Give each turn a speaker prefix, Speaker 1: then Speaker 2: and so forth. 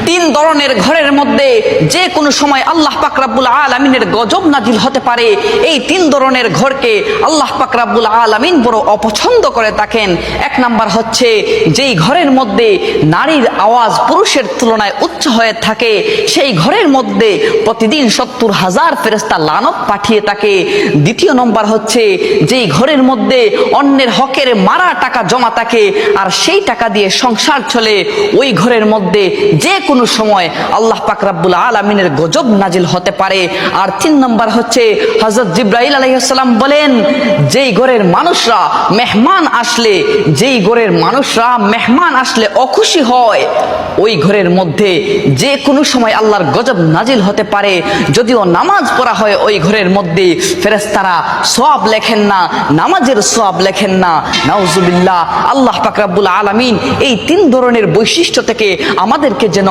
Speaker 1: তিন ধরনের ঘরের মধ্যে যে কোনো সময় আল্লাহ পাক রব্বুল আলামিনের গজব নাজিল হতে পারে। এই তিন ধরনের ঘরকে আল্লাহ পাক রব্বুল আলামিন বড় অপছন্দ করে থাকেন। এক নাম্বার হচ্ছে যেই ঘরের মধ্যে নারীর আওয়াজ পুরুষের তুলনায় উচ্চ হয়ে থাকে, সেই ঘরের মধ্যে প্রতিদিন 70,000 ফেরেশতা লানত পাঠিয়ে থাকে। দ্বিতীয় নম্বর হচ্ছে যেই ঘরের মধ্যে অন্যের হকের মারা টাকা জমা থাকে আর সেই টাকা দিয়ে সংসার চলে, ওই ঘরের মধ্যে যে কোনো সময় আল্লাহ পাক রব্বুল আলামিনের গজব নাজিল হতে পারে। আর তিন নম্বর হচ্ছে হযরত জিবরাইল আলাইহিস সালাম বলেন, যেই ঘরের মানুষরা মেহমান আসলে অখুশি হয়, ওই ঘরের মধ্যে যে কোনো সময় আল্লাহর গজব নাজিল হতে পারে। যদিও নামাজ পড়া হয় ওই ঘরের মধ্যে, ফেরেশতারা সওয়াব লেখেন না, নামাজের সওয়াব লেখেন না। নাউজুবিল্লাহ। আল্লাহ পাক রব্বুল আলামিন এই তিন ধরনের বৈশিষ্ট্য থেকে আমাদেরকে যেন